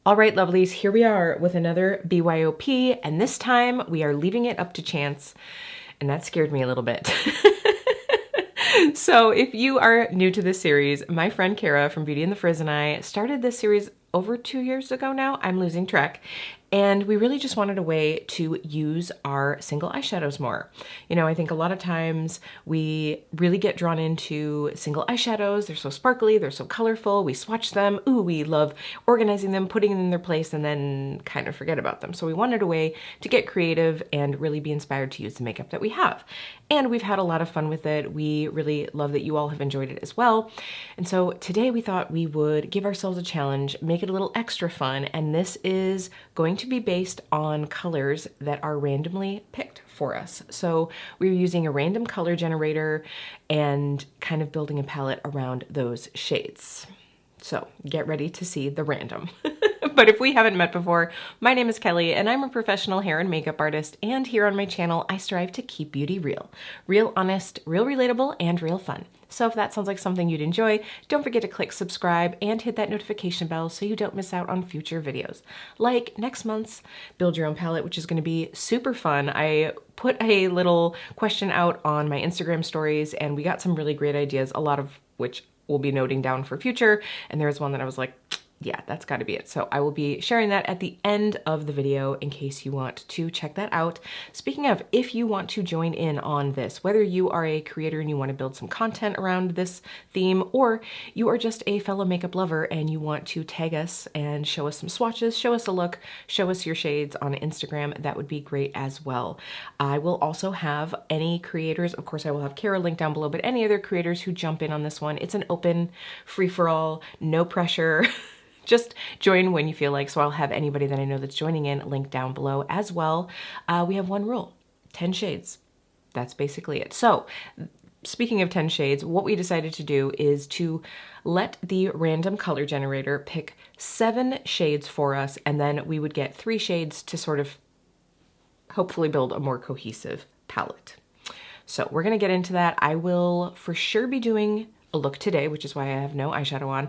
All right, lovelies, here we are with another BYOP, and this time we are leaving it up to chance, and that scared me a little bit. So if you are new to this series, my friend Kara from Beauty and the Frizz and I started this series over 2 years ago now. I'm losing track. And we really just wanted a way to use our single eyeshadows more. You know, I think a lot of times we really get drawn into single eyeshadows. They're so sparkly, they're so colorful, we swatch them. Ooh, we love organizing them, putting them in their place, and then kind of forget about them. So we wanted a way to get creative and really be inspired to use the makeup that we have. And we've had a lot of fun with it. We really love that you all have enjoyed it as well. And so today we thought we would give ourselves a challenge, make it a little extra fun, and this is going to be based on colors that are randomly picked for us. So we're using a random color generator and kind of building a palette around those shades. So get ready to see the random. But if we haven't met before, my name is Kelly and I'm a professional hair and makeup artist, and here on my channel I strive to keep beauty real. Real honest, real relatable, and real fun. So if that sounds like something you'd enjoy, don't forget to click subscribe and hit that notification bell so you don't miss out on future videos. Like next month's Build Your Own Palette, which is going to be super fun. I put a little question out on my Instagram stories and we got some really great ideas, a lot of which we'll be noting down for future. And there was one that I was like, yeah, that's got to be it. So I will be sharing that at the end of the video in case you want to check that out. Speaking of, if you want to join in on this, whether you are a creator and you want to build some content around this theme, or you are just a fellow makeup lover and you want to tag us and show us some swatches, show us a look, show us your shades on Instagram, that would be great as well. I will also have any creators, of course I will have Kara linked down below, but any other creators who jump in on this one. It's an open free-for-all, no pressure. Just join when you feel like, so I'll have anybody that I know that's joining in linked down below as well. We have one rule, 10 shades. That's basically it. So speaking of 10 shades, what we decided to do is to let the random color generator pick 7 shades for us, and then we would get 3 shades to sort of hopefully build a more cohesive palette. So we're gonna get into that. I will for sure be doing a look today, which is why I have no eyeshadow on.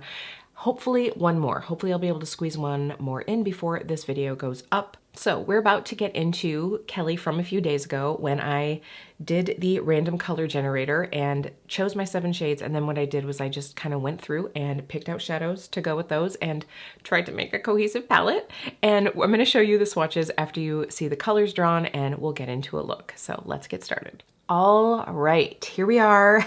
Hopefully one more. Hopefully I'll be able to squeeze one more in before this video goes up. So we're about to get into Kelly from a few days ago when I did the random color generator and chose my 7 shades. And then what I did was I just kind of went through and picked out shadows to go with those and tried to make a cohesive palette. And I'm going to show you the swatches after you see the colors drawn and we'll get into a look. So let's get started. All right, here we are.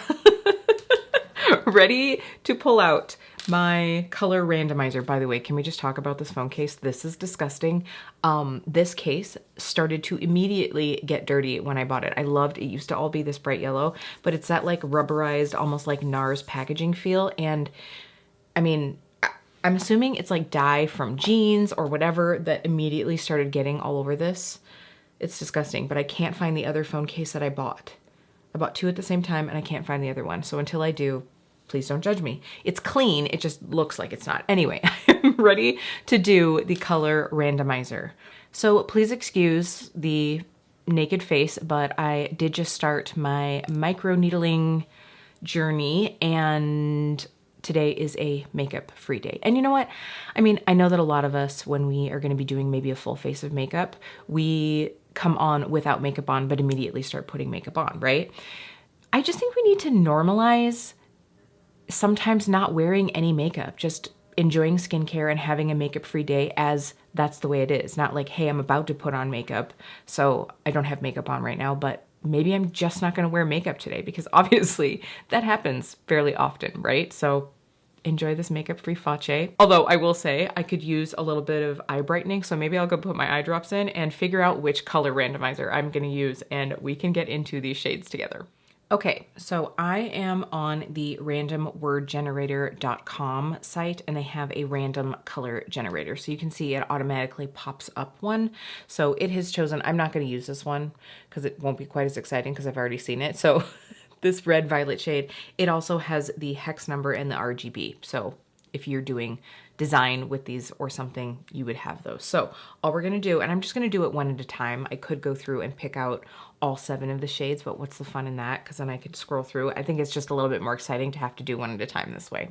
Ready to pull out my color randomizer. By the way, can we just talk about this phone case? This is disgusting. This case started to immediately get dirty when I bought it. I loved it. Used to all be this bright yellow, but it's that like rubberized, almost like Nars packaging feel. And I mean, I'm assuming it's like dye from jeans or whatever that immediately started getting all over this. It's disgusting, but I can't find the other phone case that I bought. I bought 2 at the same time and I can't find the other one. So until I do, please don't judge me. It's clean, it just looks like it's not. Anyway, I'm ready to do the color randomizer. So please excuse the naked face, but I did just start my micro needling journey and today is a makeup free day. And you know what? I mean, I know that a lot of us, when we are gonna be doing maybe a full face of makeup, we come on without makeup on, but immediately start putting makeup on, right? I just think we need to normalize sometimes not wearing any makeup, just enjoying skincare and having a makeup-free day as that's the way it is. Not like, hey, I'm about to put on makeup, so I don't have makeup on right now, but maybe I'm just not gonna wear makeup today, because obviously that happens fairly often, right? So enjoy this makeup-free face. Although I will say I could use a little bit of eye brightening, so maybe I'll go put my eye drops in and figure out which color randomizer I'm gonna use, and we can get into these shades together. Okay, so I am on the randomwordgenerator.com site and they have a random color generator. So you can see it automatically pops up one. So it has chosen, I'm not going to use this one because it won't be quite as exciting because I've already seen it. So this red violet shade, it also has the hex number and the RGB. So if you're doing design with these or something, you would have those. So all we're gonna do, and I'm just gonna do it one at a time. I could go through and pick out all 7 of the shades, but what's the fun in that? Because then I could scroll through. I think it's just a little bit more exciting to have to do one at a time this way.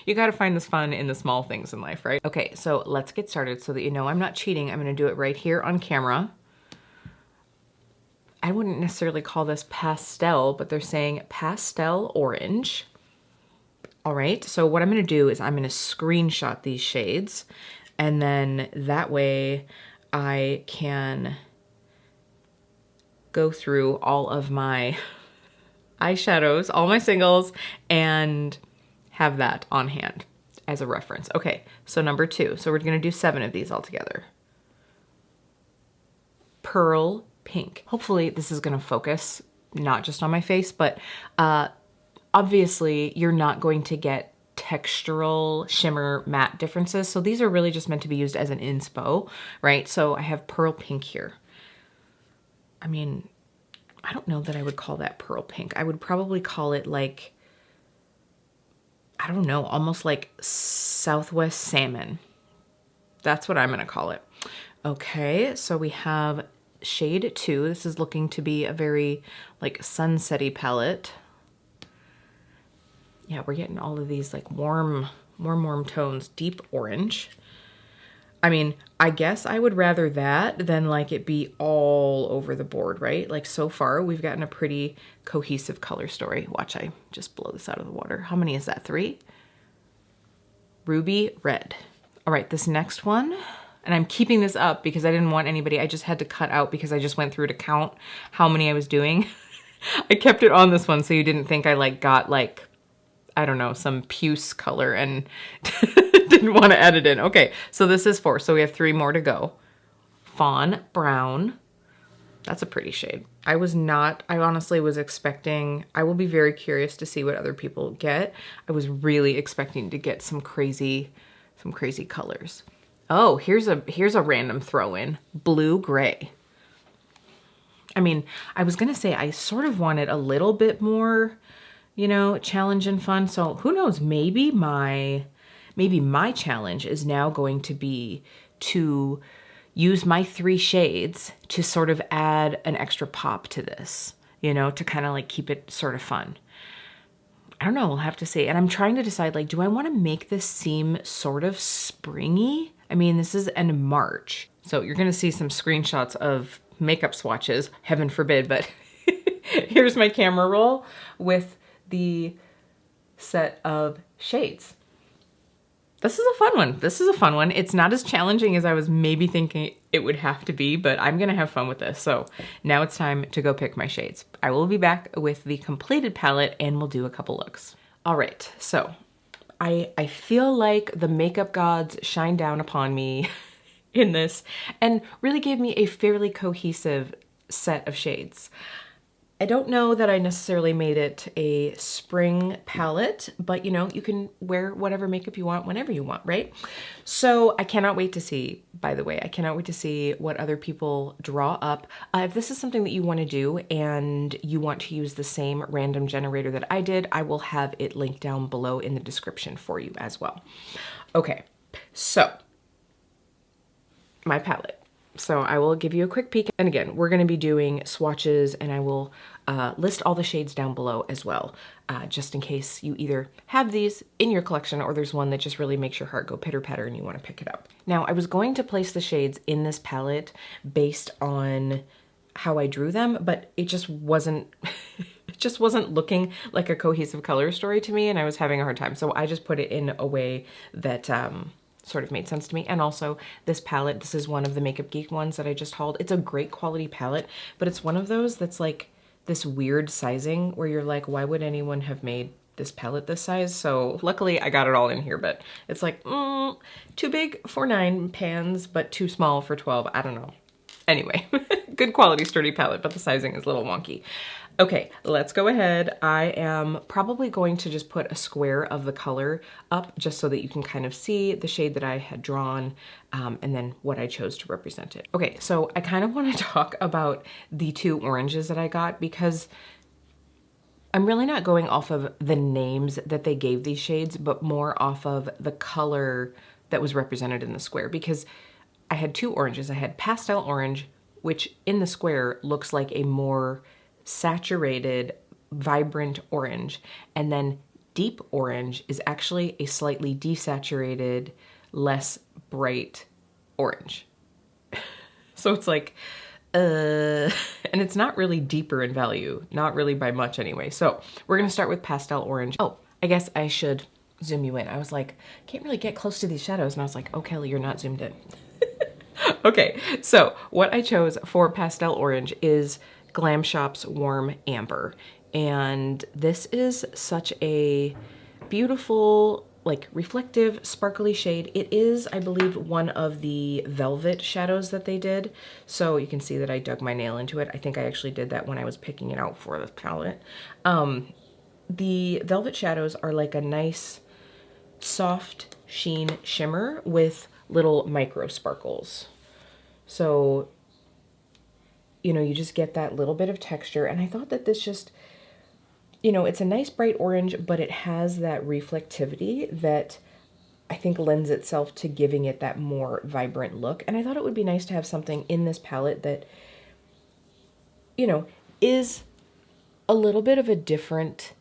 You gotta find this fun in the small things in life, right? Okay, so let's get started so that you know I'm not cheating. I'm gonna do it right here on camera. I wouldn't necessarily call this pastel, but they're saying pastel orange. All right, so what I'm gonna do is I'm gonna screenshot these shades, and then that way I can go through all of my eyeshadows, all my singles, and have that on hand as a reference. Okay, so number 2. So we're gonna do 7 of these all together. Pearl Pink. Hopefully this is gonna focus not just on my face, but obviously you're not going to get textural shimmer matte differences. So these are really just meant to be used as an inspo, right? So I have Pearl Pink here. I mean, I don't know that I would call that Pearl Pink. I would probably call it like, I don't know, almost like Southwest Salmon. That's what I'm gonna call it. Okay, so we have shade 2. This is looking to be a very like sunsetty palette. Yeah, we're getting all of these like warm tones, deep orange. I mean, I guess I would rather that than like it be all over the board, right? Like so far we've gotten a pretty cohesive color story. Watch, I just blow this out of the water. How many is that? 3? Ruby Red. All right, this next one, and I'm keeping this up because I didn't want anybody, I just had to cut out because I just went through to count how many I was doing. I kept it on this one so you didn't think I like got like, I don't know, some puce color and didn't want to add it in. Okay, so this is 4, so we have 3 more to go. Fawn Brown. That's a pretty shade. I honestly was expecting, I will be very curious to see what other people get. I was really expecting to get some crazy colors. Oh, here's a random throw-in. Blue Gray. I mean, I was gonna say I sort of wanted a little bit more, you know, challenge and fun. So who knows, maybe my challenge is now going to be to use my 3 shades to sort of add an extra pop to this, you know, to kind of like keep it sort of fun. I don't know, we'll have to see. And I'm trying to decide, like, do I want to make this seem sort of springy? I mean, this is end of March. So you're going to see some screenshots of makeup swatches, heaven forbid, but here's my camera roll with the set of shades. This is a fun one. This is a fun one. It's not as challenging as I was maybe thinking it would have to be, but I'm gonna have fun with this. So now it's time to go pick my shades. I will be back with the completed palette and we'll do a couple looks. All right, so I feel like the makeup gods shined down upon me in this and really gave me a fairly cohesive set of shades. I don't know that I necessarily made it a spring palette, but you know, you can wear whatever makeup you want whenever you want, right? So I cannot wait to see, by the way, I cannot wait to see what other people draw up. If this is something that you want to do and you want to use the same random generator that I did, I will have it linked down below in the description for you as well. Okay, so my palette. So I will give you a quick peek. And again, we're gonna be doing swatches and I will list all the shades down below as well, just in case you either have these in your collection or there's one that just really makes your heart go pitter patter and you wanna pick it up. Now, I was going to place the shades in this palette based on how I drew them, but it just wasn't, it just wasn't looking like a cohesive color story to me and I was having a hard time. So I just put it in a way that, sort of made sense to me. And also this palette, this is one of the Makeup Geek ones that I just hauled. It's a great quality palette, but it's one of those that's like this weird sizing where you're like, why would anyone have made this palette this size? So luckily I got it all in here, but it's like, too big for 9 pans, but too small for 12. I don't know. Anyway, good quality sturdy palette, but the sizing is a little wonky. Okay, let's go ahead. I am probably going to just put a square of the color up just so that you can kind of see the shade that I had drawn and then what I chose to represent it. Okay, so I kind of want to talk about the 2 oranges that I got because I'm really not going off of the names that they gave these shades, but more off of the color that was represented in the square because I had 2 oranges. I had pastel orange, which in the square looks like a more saturated, vibrant orange. And then deep orange is actually a slightly desaturated, less bright orange. So it's like, and it's not really deeper in value, not really by much anyway. So we're gonna start with pastel orange. Oh, I guess I should zoom you in. I was like, can't really get close to these shadows. And I was like, oh, Kelly, you're not zoomed in. Okay, so what I chose for pastel orange is Glamshop's Warm Amber. And this is such a beautiful, like reflective, sparkly shade. It is, I believe, one of the velvet shadows that they did. So you can see that I dug my nail into it. I think I actually did that when I was picking it out for the palette. The velvet shadows are like a nice, soft sheen shimmer with little micro sparkles. So, you know, you just get that little bit of texture. And I thought that this just, you know, it's a nice bright orange, but it has that reflectivity that I think lends itself to giving it that more vibrant look. And I thought it would be nice to have something in this palette that, you know, is a little bit of a different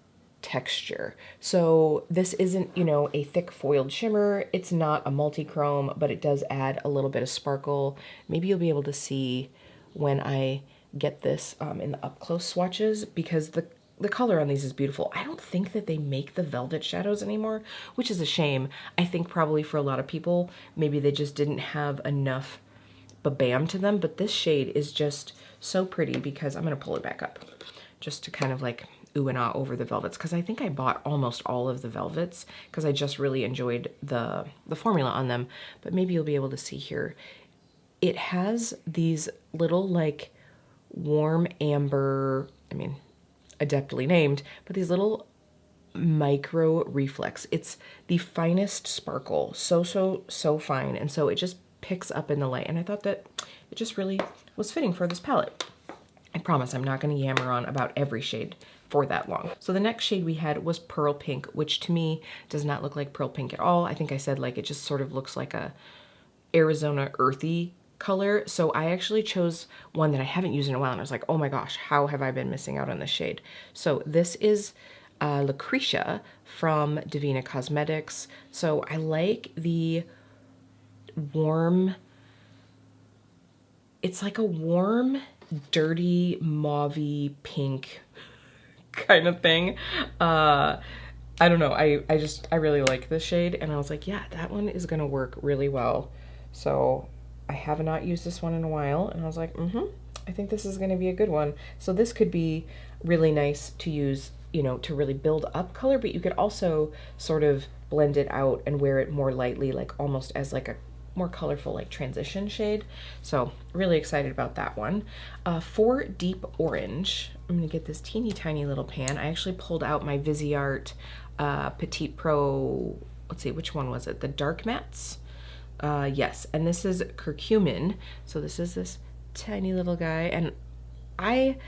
texture. So this isn't, you know, a thick foiled shimmer. It's not a multi-chrome, but it does add a little bit of sparkle. Maybe you'll be able to see when I get this in the up close swatches, because the color on these is beautiful. I don't think that they make the velvet shadows anymore, which is a shame. I think probably for a lot of people, maybe they just didn't have enough ba-bam to them, but this shade is just so pretty because I'm gonna pull it back up just to kind of like ooh and ah over the velvets, because I think I bought almost all of the velvets because I just really enjoyed the formula on them. But maybe you'll be able to see here. It has these little like warm amber, I mean, adeptly named, but these little micro reflex. It's the finest sparkle, so fine, and so it just picks up in the light. And I thought that it just really was fitting for this palette. I promise I'm not going to yammer on about every shade for that long. So the next shade we had was Pearl Pink, which to me does not look like Pearl Pink at all. I think I said like it just sort of looks like a Arizona earthy color. So I actually chose one that I haven't used in a while, and I was like, oh my gosh, how have I been missing out on this shade? So this is Lucretia from Devinah Cosmetics. So I like the warm, it's like a warm, dirty, mauvey pink kind of thing. I don't know, I really like this shade, and I was like, yeah, that one is gonna work really well. So I have not used this one in a while, and I was like, I think this is gonna be a good one. So this could be really nice to use, you know, to really build up color, but you could also sort of blend it out and wear it more lightly, like almost as like a more colorful like transition shade. So really excited about that one. For deep orange, I'm gonna get this teeny tiny little pan. I actually pulled out my Viseart Petite Pro, let's see, which one was it? The dark mattes? Yes, and this is Curcumin. So this is this tiny little guy, and I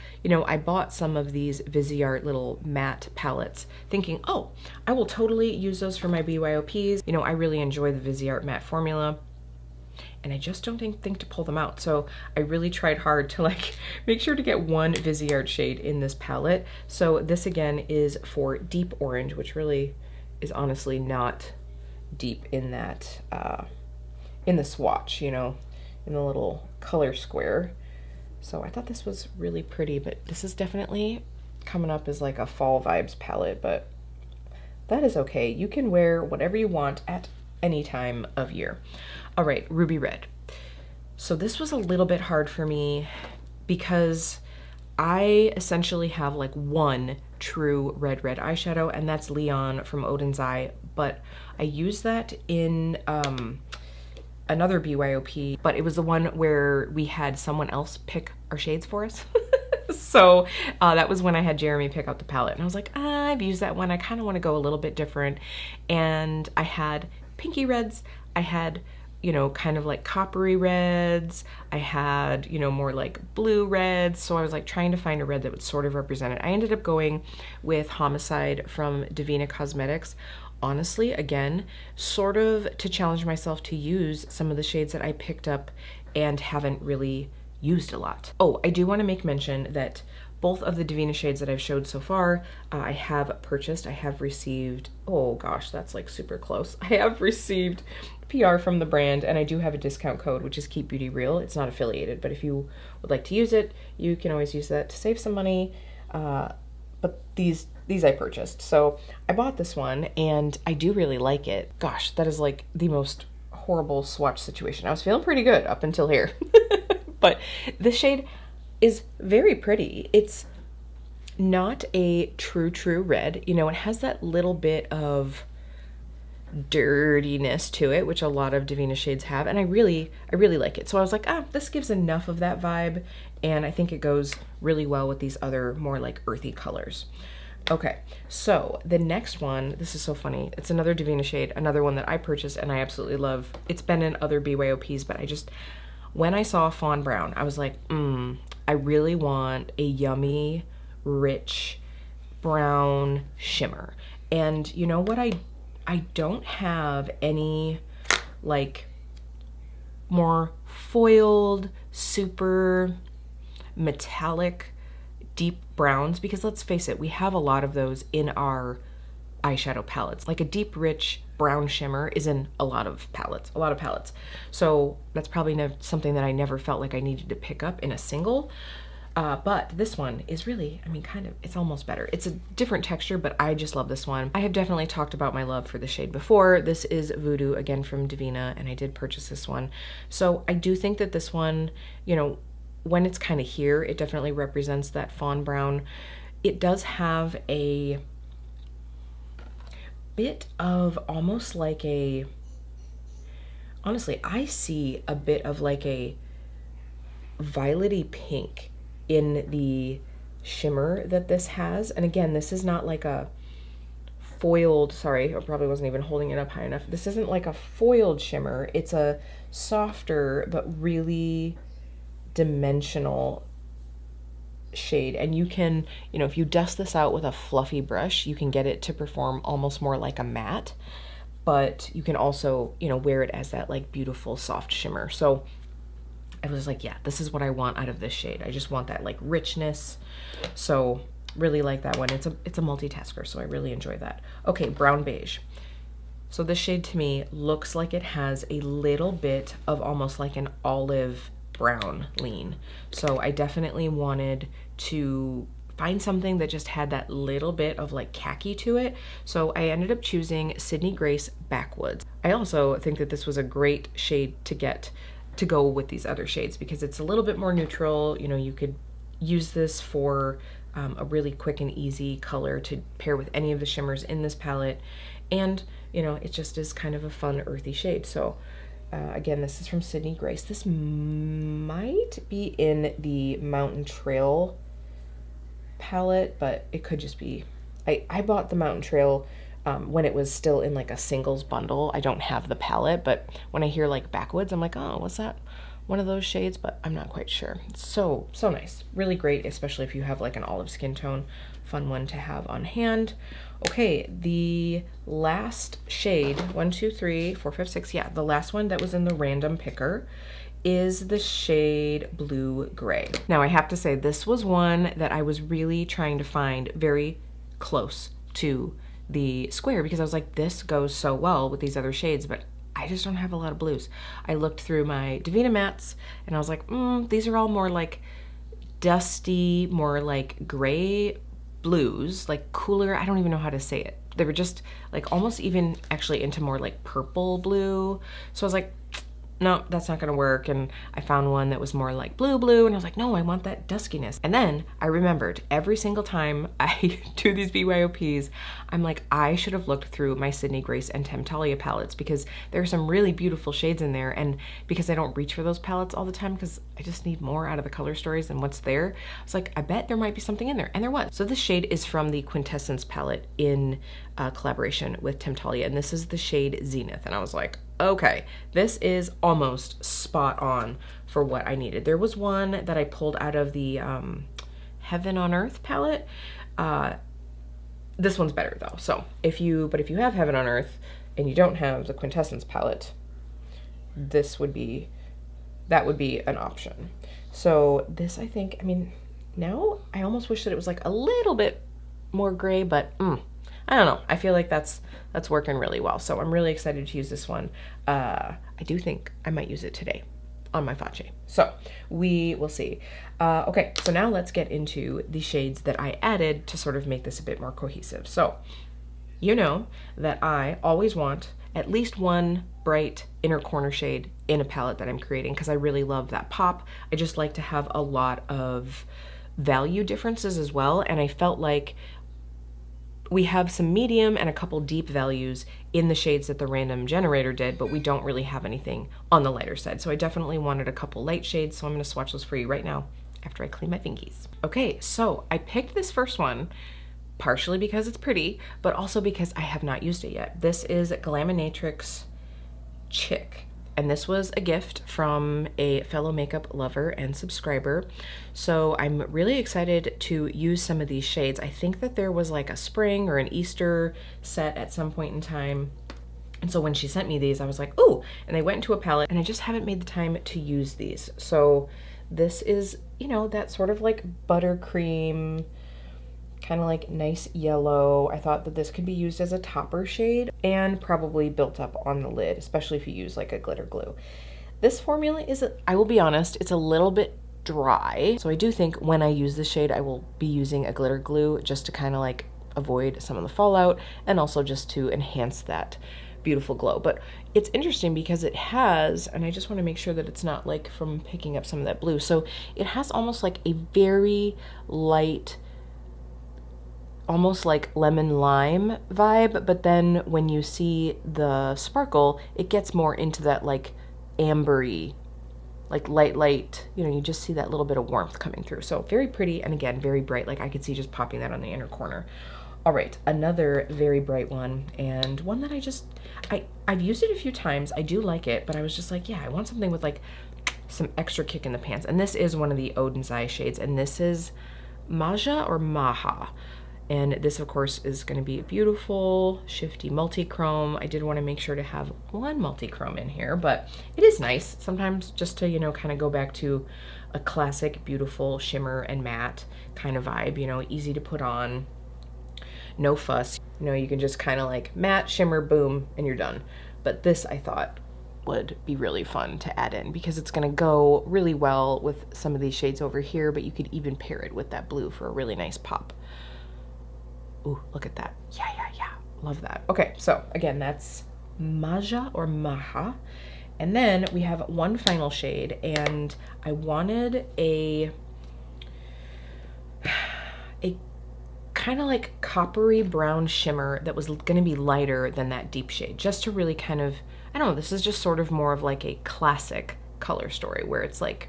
bought some of these Viseart little matte palettes thinking, oh, I will totally use those for my BYOPs. You know, I really enjoy the Viseart matte formula, and I just don't think to pull them out. So I really tried hard to like make sure to get one Viseart shade in this palette. So this again is for deep orange, which really is honestly not deep in that, in the swatch, you know, in the little color square. So I thought this was really pretty, but this is definitely coming up as like a fall vibes palette, but that is okay. You can wear whatever you want at any time of year. All right, Ruby Red. So this was a little bit hard for me because I essentially have like one true red eyeshadow, and that's Leon from Odens Eye, but I used that in another BYOP, but it was the one where we had someone else pick our shades for us. So that was when I had Jeremy pick out the palette, and I was like, I've used that one. I kind of want to go a little bit different. And I had pinky reds. I had, you know, kind of like coppery reds. I had, you know, more like blue reds. So I was like trying to find a red that would sort of represent it. I ended up going with Homicide from Devinah Cosmetics. Honestly, again, sort of to challenge myself to use some of the shades that I picked up and haven't really used a lot. Oh, I do want to make mention that both of the Devinah shades that I've showed so far, I have purchased. I have received, oh gosh, that's like super close. I have received PR from the brand, and I do have a discount code, which is KEEPBEAUTYREAL. It's not affiliated, but if you would like to use it, you can always use that to save some money. But these I purchased. So I bought this one, and I do really like it. Gosh, that is like the most horrible swatch situation. I was feeling pretty good up until here. But this shade is very pretty. It's not a true red. You know, it has that little bit of dirtiness to it, which a lot of Devinah shades have, and I really like it. So I was like, this gives enough of that vibe, and I think it goes really well with these other more like earthy colors. Okay, so the next one, this is so funny. It's another Devinah shade, another one that I purchased and I absolutely love. It's been in other BYOPs, but when I saw Fawn Brown, I was like, I really want a yummy, rich, brown shimmer. And you know what, I don't have any like more foiled, super metallic, deep browns, because let's face it, we have a lot of those in our eyeshadow palettes. Like a deep, rich brown shimmer is in a lot of palettes. So that's probably something that I never felt like I needed to pick up in a single. But this one is really, I mean, kind of, it's almost better. It's a different texture, but I just love this one. I have definitely talked about my love for the shade before. This is Voodoo, again from Devinah, and I did purchase this one. So I do think that this one, you know, when it's kind of here, it definitely represents that fawn brown. It does have a bit of almost like a, honestly, I see a bit of like a violety pink in the shimmer that this has. And again, this is not like a foiled, sorry, I probably wasn't even holding it up high enough. This isn't like a foiled shimmer. It's a softer but really dimensional shade, and you can, you know, if you dust this out with a fluffy brush, you can get it to perform almost more like a matte, but you can also, you know, wear it as that like beautiful soft shimmer. So I was like, yeah, this is what I want out of this shade. I just want that like richness. So really like that one. It's a multitasker, so I really enjoy that. Okay, brown beige. So this shade to me looks like it has a little bit of almost like an olive brown lean. So I definitely wanted to find something that just had that little bit of like khaki to it. So I ended up choosing Sydney Grace Backwoods. I also think that this was a great shade to get to go with these other shades because it's a little bit more neutral. You know, you could use this for a really quick and easy color to pair with any of the shimmers in this palette. And, you know, it just is kind of a fun earthy shade. So again, this is from Sydney Grace. This might be in the Mountain Trail palette, but it could just be, I bought the Mountain Trail when it was still in like a singles bundle. I don't have the palette, but when I hear like Backwoods, I'm like, oh, what's that? One of those shades, but I'm not quite sure. It's so nice. Really great, especially if you have like an olive skin tone. Fun one to have on hand. Okay, the last shade, 1, 2, 3, 4, 5, 6, yeah, the last one that was in the random picker is the shade Blue Gray. Now I have to say, this was one that I was really trying to find very close to the square because I was like, this goes so well with these other shades, but I just don't have a lot of blues. I looked through my Devinah mattes and I was like, these are all more like dusty, more like gray blues, like cooler. I don't even know how to say it. They were just like almost even actually into more like purple blue. So I was like, no, that's not gonna work. And I found one that was more like blue, and I was like, no, I want that duskiness. And then I remembered every single time I do these BYOPs, I'm like, I should have looked through my Sydney Grace and Temptalia palettes because there are some really beautiful shades in there. And because I don't reach for those palettes all the time because I just need more out of the color stories than what's there, I was like, I bet there might be something in there. And there was. So this shade is from the Quintessence palette in collaboration with Temptalia, and this is the shade Zenith. And I was like, okay, this is almost spot on for what I needed. There was one that I pulled out of the Heaven on Earth palette. This one's better though. So if you have Heaven on Earth and you don't have the Quintessence palette, that would be an option. So this, I think, I mean, Now I almost wish that it was like a little bit more gray, but I don't know. I feel like that's working really well. So I'm really excited to use this one. I do think I might use it today on my face. So we will see. Okay, so now let's get into the shades that I added to sort of make this a bit more cohesive. So you know that I always want at least one bright inner corner shade in a palette that I'm creating because I really love that pop. I just like to have a lot of value differences as well, and I felt like we have some medium and a couple deep values in the shades that the random generator did, but we don't really have anything on the lighter side. So I definitely wanted a couple light shades, so I'm gonna swatch those for you right now after I clean my fingies. Okay, so I picked this first one partially because it's pretty, but also because I have not used it yet. This is Glaminatrix Chick, and this was a gift from a fellow makeup lover and subscriber. So I'm really excited to use some of these shades. I think that there was like a spring or an Easter set at some point in time. And so when she sent me these, I was like, ooh, and they went into a palette, and I just haven't made the time to use these. So this is, you know, that sort of like buttercream, kind of like nice yellow. I thought that this could be used as a topper shade and probably built up on the lid, especially if you use like a glitter glue. This formula is, I will be honest, it's a little bit dry. So I do think when I use this shade, I will be using a glitter glue just to kind of like avoid some of the fallout and also just to enhance that beautiful glow. But it's interesting because it has, and I just want to make sure that it's not like from picking up some of that blue. So it has almost like a very light, almost like lemon lime vibe, but then when you see the sparkle, it gets more into that like ambery, like light, you know, you just see that little bit of warmth coming through. So very pretty, and again, very bright. Like I could see just popping that on the inner corner. All right, another very bright one, and one that I've used it a few times. I do like it, but I was just like, yeah, I want something with like some extra kick in the pants. And this is one of the Odens Eye shades, and this is Maja or Maja. And this, of course, is going to be a beautiful, shifty multi-chrome. I did want to make sure to have one multi-chrome in here, but it is nice sometimes just to, you know, kind of go back to a classic, beautiful shimmer and matte kind of vibe, you know, easy to put on, no fuss. You know, you can just kind of like matte, shimmer, boom, and you're done. But this, I thought, would be really fun to add in because it's going to go really well with some of these shades over here, but you could even pair it with that blue for a really nice pop. Ooh, look at that. Yeah. Love that. Okay, so again, that's Maja or Maja. And then we have one final shade, and I wanted a kind of like coppery brown shimmer that was going to be lighter than that deep shade, just to really kind of, I don't know, this is just sort of more of like a classic color story where it's like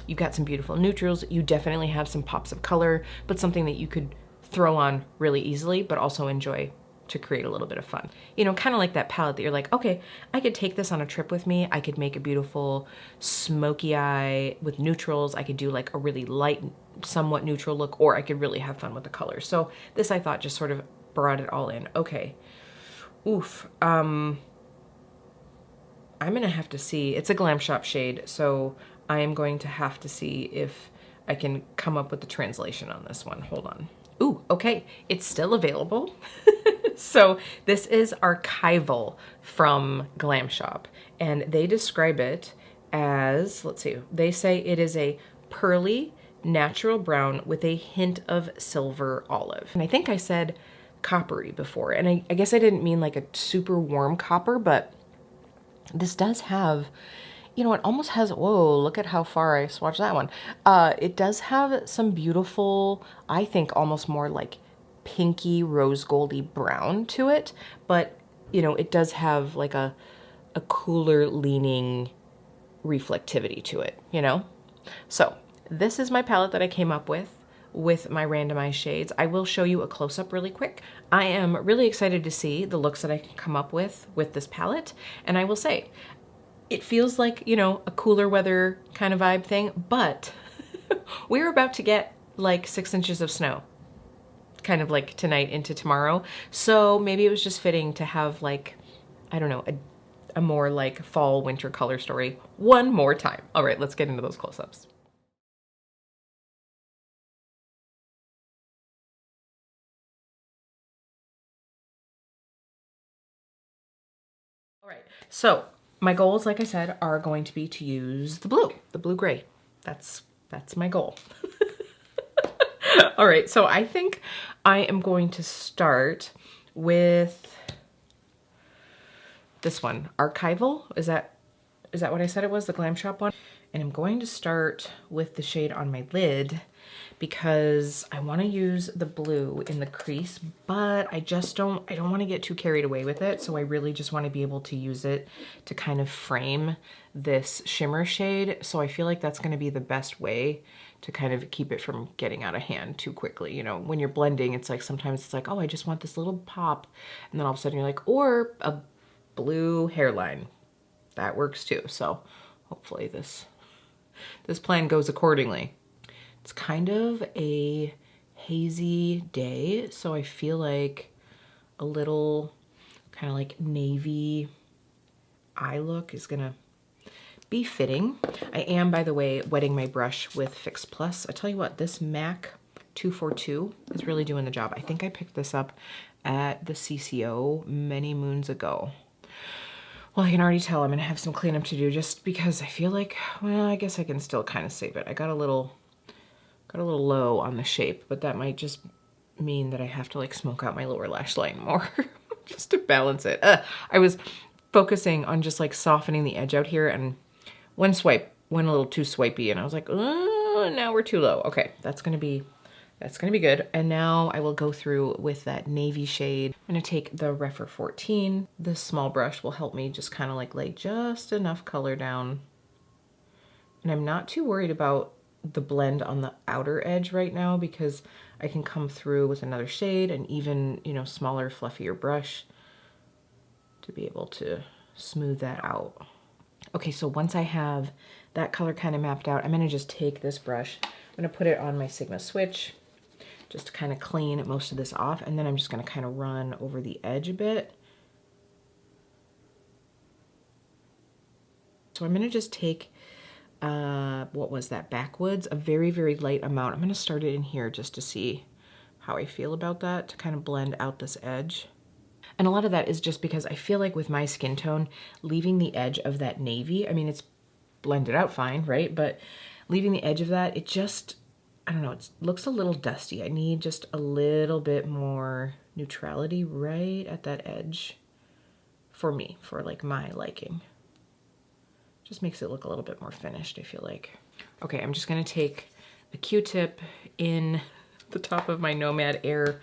you've got some beautiful neutrals, you definitely have some pops of color, but something that you could throw on really easily, but also enjoy to create a little bit of fun. You know, kind of like that palette that you're like, okay, I could take this on a trip with me. I could make a beautiful smoky eye with neutrals. I could do like a really light, somewhat neutral look, or I could really have fun with the colors. So this, I thought, just sort of brought it all in. Okay. Oof. I'm gonna have to see. It's a Glamshop shade, so I am going to have to see if I can come up with the translation on this one. Hold on. Ooh, okay, it's still available. So this is Archival from Glamshop, and they describe it as, let's see, they say it is a pearly, natural brown with a hint of silver olive. And I think I said coppery before, and I guess I didn't mean like a super warm copper, but this does have, you know, it almost has, whoa, look at how far I swatched that one. It does have some beautiful, I think almost more like pinky rose goldy brown to it, but you know, it does have like a cooler leaning reflectivity to it, you know? So this is my palette that I came up with my randomized shades. I will show you a close-up really quick. I am really excited to see the looks that I can come up with this palette, and I will say, it feels like, you know, a cooler weather kind of vibe thing, but we're about to get like 6 inches of snow, kind of like tonight into tomorrow. So maybe it was just fitting to have like, I don't know, a more like fall winter color story one more time. All right, let's get into those close-ups. So my goals, like I said, are going to be to use the blue gray. That's my goal. All right, so I think I am going to start with this one, Archival. Is that what I said it was, the Glamshop one? And I'm going to start with the shade on my lid because I want to use the blue in the crease, but I don't want to get too carried away with it. So I really just want to be able to use it to kind of frame this shimmer shade. So I feel like that's going to be the best way to kind of keep it from getting out of hand too quickly. You know, when you're blending, it's like sometimes it's like, oh, I just want this little pop. And then all of a sudden you're like, or a blue hairline. That works too. So hopefully this plan goes accordingly. It's kind of a hazy day, so I feel like a little kind of like navy eye look is gonna be fitting. I am, by the way, wetting my brush with Fix Plus. I tell you what, this MAC 242 is really doing the job. I think I picked this up at the CCO many moons ago. Well, I can already tell I'm gonna have some cleanup to do just because I feel like, well, I guess I can still kind of save it. I got a little low on the shape, but that might just mean that I have to like smoke out my lower lash line more just to balance it. I was focusing on just like softening the edge out here, and one swipe went a little too swipey, and I was like, oh, now we're too low. Okay, that's gonna be good. And now I will go through with that navy shade. I'm gonna take the Refer 14. This small brush will help me just kind of like lay just enough color down. And I'm not too worried about the blend on the outer edge right now because I can come through with another shade and even, you know, smaller, fluffier brush to be able to smooth that out. Okay, so once I have that color kind of mapped out, I'm gonna just take this brush, I'm gonna put it on my Sigma switch just to kind of clean most of this off, and then I'm just gonna kind of run over the edge a bit. So I'm gonna just take, what was that, Backwoods, a very, very light amount. I'm gonna start it in here just to see how I feel about that, to kind of blend out this edge. And a lot of that is just because I feel like with my skin tone, leaving the edge of that navy, I mean, it's blended out fine, right? But leaving the edge of that, it just, I don't know, it looks a little dusty. I need just a little bit more neutrality right at that edge for me, for like my liking. Just makes it look a little bit more finished, I feel like. Okay, I'm just gonna take a Q-tip in the top of my Nomad Air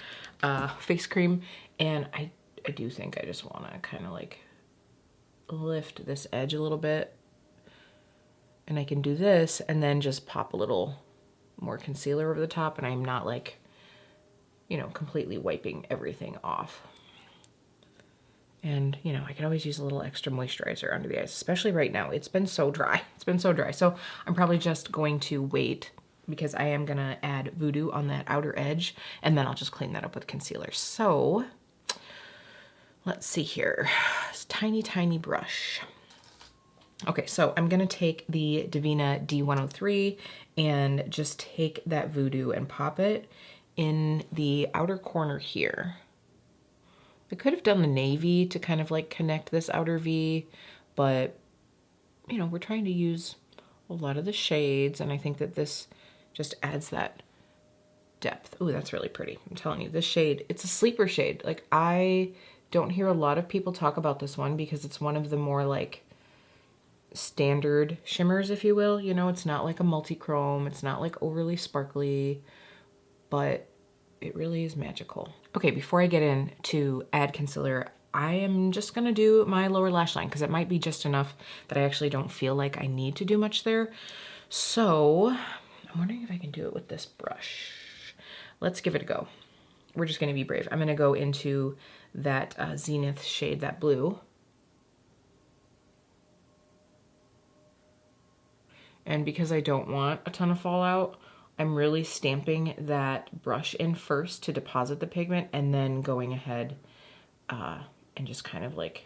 face cream, and I do think I just wanna kind of like lift this edge a little bit. And I can do this and then just pop a little more concealer over the top, and I'm not like, you know, completely wiping everything off. And, you know, I could always use a little extra moisturizer under the eyes, especially right now. It's been so dry. It's been so dry. So I'm probably just going to wait because I am going to add Voodoo on that outer edge, and then I'll just clean that up with concealer. So let's see here. This tiny, tiny brush. Okay, so I'm gonna take the Devinah D103 and just take that Voodoo and pop it in the outer corner here. I could have done the navy to kind of like connect this outer V, but you know, we're trying to use a lot of the shades, and I think that this just adds that depth. Ooh, that's really pretty. I'm telling you, this shade, it's a sleeper shade. Like, I don't hear a lot of people talk about this one because it's one of the more like standard shimmers, if you will. You know, it's not like a multi-chrome, it's not like overly sparkly, but it really is magical. Okay, before I get in to add concealer, I am just gonna do my lower lash line because it might be just enough that I actually don't feel like I need to do much there. So I'm wondering if I can do it with this brush. Let's give it a go. We're just gonna be brave. I'm gonna go into that Zenith shade, that blue. And because I don't want a ton of fallout, I'm really stamping that brush in first to deposit the pigment, and then going ahead and just kind of like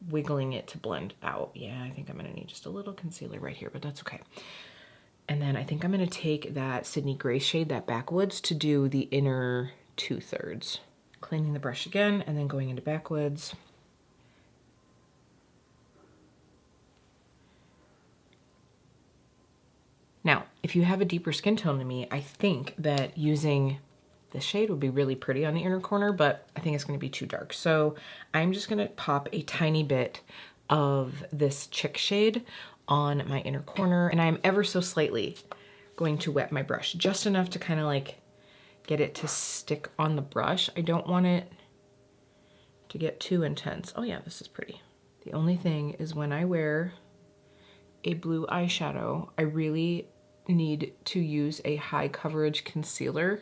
wiggling it to blend out. Yeah, I think I'm gonna need just a little concealer right here, but that's okay. And then I think I'm gonna take that Sydney Grace shade, that Backwoods, to do the inner 2/3. Cleaning the brush again, and then going into Backwoods. if you have a deeper skin tone than me, I think that using this shade would be really pretty on the inner corner, but I think it's gonna be too dark. So I'm just gonna pop a tiny bit of this Chick shade on my inner corner, and I'm ever so slightly going to wet my brush, just enough to kind of like get it to stick on the brush. I don't want it to get too intense. Oh yeah, this is pretty. The only thing is when I wear a blue eyeshadow, I really need to use a high coverage concealer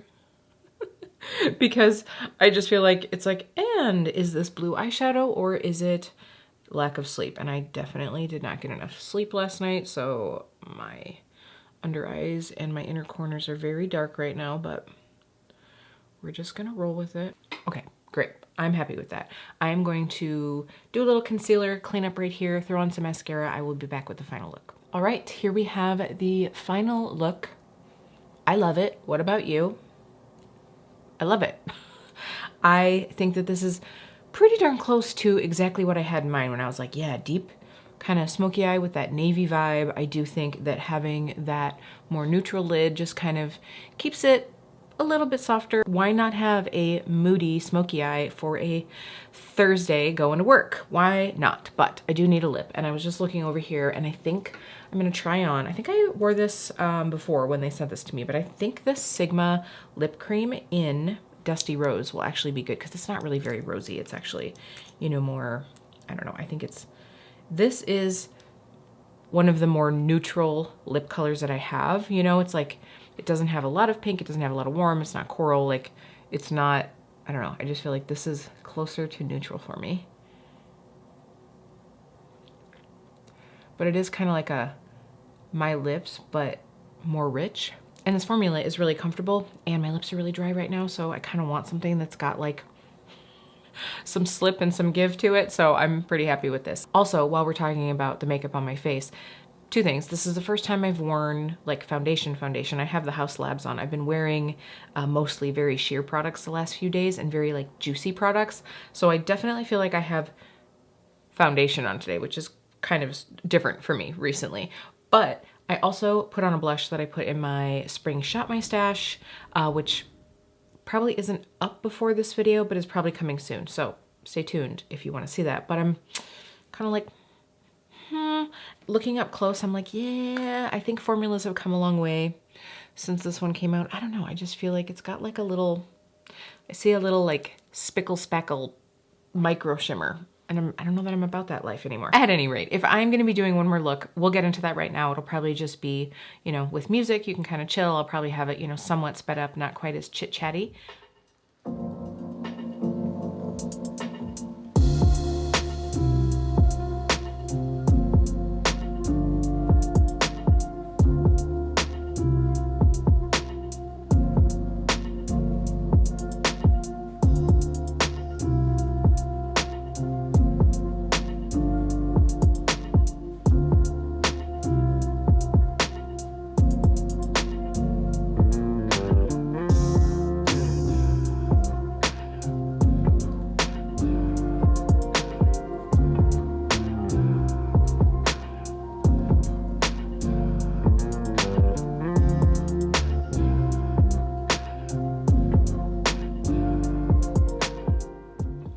because I just feel like it's like, and is this blue eyeshadow or is it lack of sleep? And I definitely did not get enough sleep last night, so my under eyes and my inner corners are very dark right now, but we're just gonna roll with it. Okay, great. I'm happy with that. I'm going to do a little concealer, clean up right here, throw on some mascara. I will be back with the final look. All right, here we have the final look. I love it. What about you? I love it. I think that this is pretty darn close to exactly what I had in mind when I was like, yeah, deep kind of smoky eye with that navy vibe. I do think that having that more neutral lid just kind of keeps it a little bit softer. Why not have a moody smoky eye for a Thursday going to work? Why not? But I do need a lip, and I was just looking over here, and I think I'm gonna try on, I think I wore this before when they sent this to me, but I think this Sigma lip cream in Dusty Rose will actually be good because it's not really very rosy. It's actually, you know, more, I don't know, I think this is one of the more neutral lip colors that I have. You know, it's like, it doesn't have a lot of pink, it doesn't have a lot of warm, it's not coral, like, it's not, I don't know, I just feel like this is closer to neutral for me. But it is kind of like a My Lips, but more rich. And this formula is really comfortable, and my lips are really dry right now, so I kind of want something that's got like some slip and some give to it, so I'm pretty happy with this. Also, while we're talking about the makeup on my face, two things. This is the first time I've worn like foundation. I have the Haus Labs on. I've been wearing mostly very sheer products the last few days and very like juicy products, so I definitely feel like I have foundation on today, which is kind of different for me recently. But I also put on a blush that I put in my spring Shop My Stash, which probably isn't up before this video, but is probably coming soon. So stay tuned if you want to see that. But I'm kind of like, looking up close, I'm like, yeah, I think formulas have come a long way since this one came out. I don't know. I just feel like it's got like a little, I see a little like spickle spackle micro shimmer. And I don't know that I'm about that life anymore. At any rate, if I'm gonna be doing one more look, we'll get into that right now. It'll probably just be, you know, with music, you can kind of chill. I'll probably have it, you know, somewhat sped up, not quite as chit-chatty.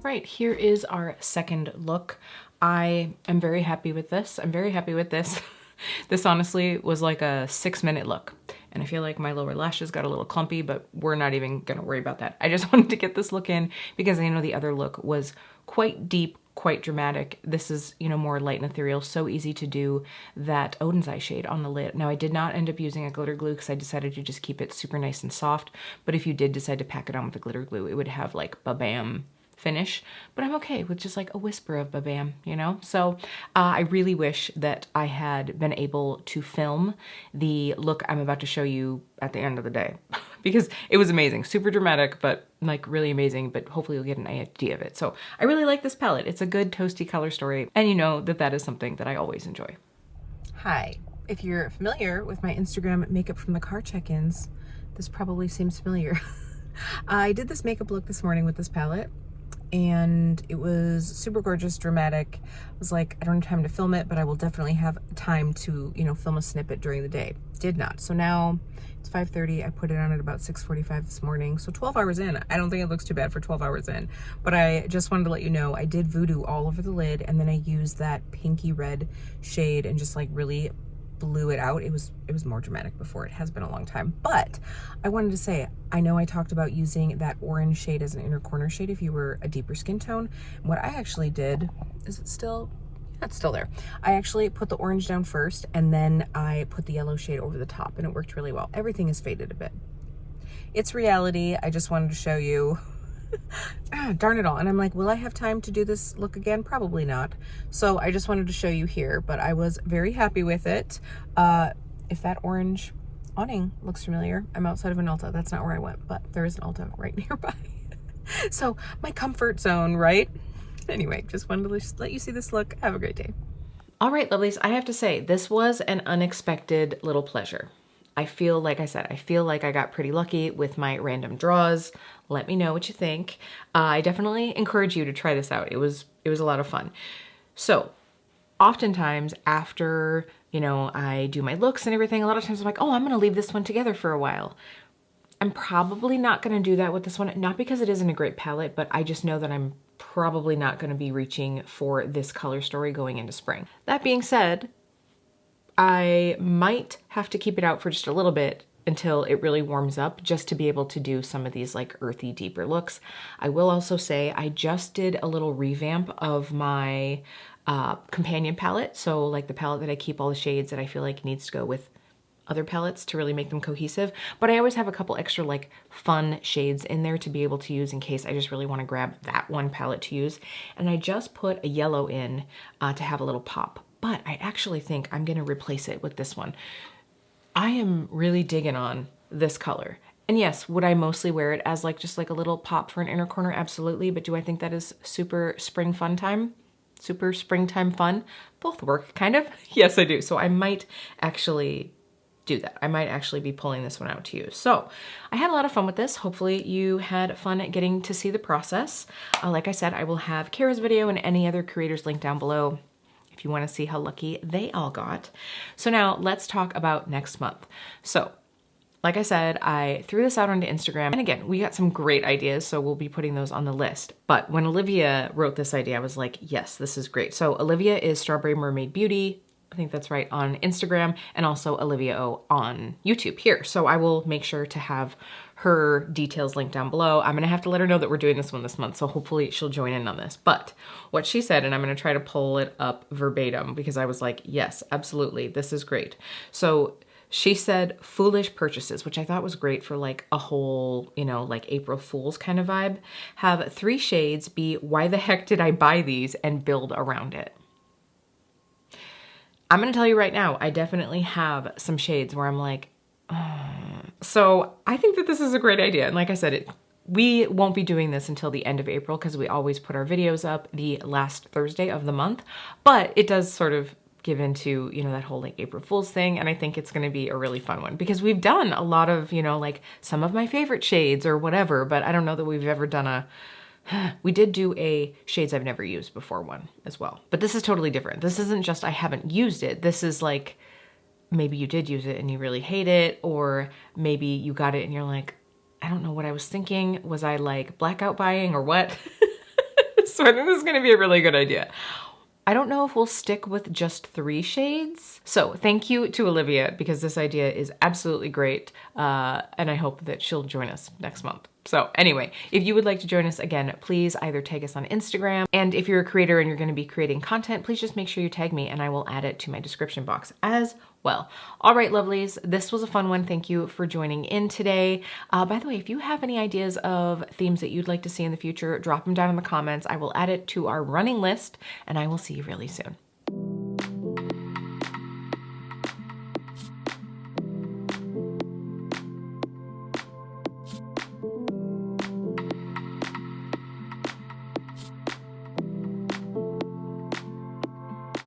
Right, here is our second look. I am very happy with this. I'm very happy with this. This honestly was like a 6-minute look. And I feel like my lower lashes got a little clumpy, but we're not even gonna worry about that. I just wanted to get this look in because I know the other look was quite deep, quite dramatic. This is, you know, more light and ethereal, so easy to do that Odens Eye shade on the lid. Now I did not end up using a glitter glue because I decided to just keep it super nice and soft. But if you did decide to pack it on with a glitter glue, it would have like ba-bam finish, but I'm okay with just like a whisper of ba-bam, you know? So I really wish that I had been able to film the look I'm about to show you at the end of the day because it was amazing, super dramatic, but like really amazing, but hopefully you'll get an idea of it. So I really like this palette. It's a good toasty color story, and you know that that is something that I always enjoy. Hi, if you're familiar with my Instagram makeup from the car check-ins, this probably seems familiar. I did this makeup look this morning with this palette, and it was super gorgeous, dramatic. I was like, I don't have time to film it, but I will definitely have time to, you know, film a snippet during the day. Did not. So now it's 5:30. I put it on at about 6:45 this morning. So 12 hours in. I don't think it looks too bad for 12 hours in, but I just wanted to let you know I did Voodoo all over the lid, and then I used that pinky red shade and just like really blew it out. It was more dramatic before. It has been a long time, but I wanted to say, I know I talked about using that orange shade as an inner corner shade if you were a deeper skin tone. What I actually did, is it still, it's still there. I actually put the orange down first, and then I put the yellow shade over the top, and it worked really well. Everything is faded a bit. It's reality. I just wanted to show you. Darn it all. And I'm like, will I have time to do this look again? Probably not. So I just wanted to show you here, but I was very happy with it. If that orange awning looks familiar, I'm outside of an Ulta. That's not where I went, but there is an Ulta right nearby. So my comfort zone, right? Anyway, just wanted to let you see this look. Have a great day. All right, lovelies, I have to say, this was an unexpected little pleasure. I feel like I said, I feel like I got pretty lucky with my random draws. Let me know what you think. I definitely encourage you to try this out. It was a lot of fun. So oftentimes after, you know, I do my looks and everything, a lot of times I'm like, oh, I'm going to leave this one together for a while. I'm probably not going to do that with this one. Not because it isn't a great palette, but I just know that I'm probably not going to be reaching for this color story going into spring. That being said, I might have to keep it out for just a little bit until it really warms up, just to be able to do some of these like earthy, deeper looks. I will also say I just did a little revamp of my companion palette. So like the palette that I keep all the shades that I feel like needs to go with other palettes to really make them cohesive. But I always have a couple extra like fun shades in there to be able to use in case I just really want to grab that one palette to use. And I just put a yellow in to have a little pop. But I actually think I'm gonna replace it with this one. I am really digging on this color. And yes, would I mostly wear it as like just like a little pop for an inner corner? Absolutely. But do I think that is super spring fun time? Super springtime fun? Both work, kind of. Yes, I do. So I might actually do that. I might actually be pulling this one out to use. So I had a lot of fun with this. Hopefully you had fun at getting to see the process. Like I said, I will have Kara's video and any other creators linked down below if you want to see how lucky they all got. So now let's talk about next month. So like I said, I threw this out onto Instagram, and again, we got some great ideas, so we'll be putting those on the list. But when Olivia wrote this idea, I was like, yes, this is great. So Olivia is Strawberry Mermaid Beauty, I think that's right, on Instagram, and also Olivia O on YouTube here. So I will make sure to have her details linked down below. I'm gonna have to let her know that we're doing this one this month, so hopefully she'll join in on this. But what she said, and I'm gonna try to pull it up verbatim because I was like, yes, absolutely, this is great. So she said foolish purchases, which I thought was great for like a whole, you know, like April Fool's kind of vibe. Have 3 shades be why the heck did I buy these and build around it. I'm gonna tell you right now, I definitely have some shades where I'm like, so I think that this is a great idea. And like I said, we won't be doing this until the end of April because we always put our videos up the last Thursday of the month, but it does sort of give into, you know, that whole like April Fool's thing. And I think it's going to be a really fun one because we've done a lot of, you know, like some of my favorite shades or whatever, but I don't know that we've ever done we did do a shades I've never used before one as well, but this is totally different. This isn't just I haven't used it. This is like, maybe you did use it and you really hate it, or maybe you got it and you're like, I don't know what I was thinking. Was I like blackout buying or what? So I think this is going to be a really good idea. I don't know if we'll stick with just 3 shades. So thank you to Olivia because this idea is absolutely great. And I hope that she'll join us next month. So anyway, if you would like to join us again, please either tag us on Instagram. And if you're a creator and you're going to be creating content, please just make sure you tag me and I will add it to my description box as well. All right, lovelies, this was a fun one. Thank you for joining in today. By the way, if you have any ideas of themes that you'd like to see in the future, drop them down in the comments. I will add it to our running list and I will see you really soon.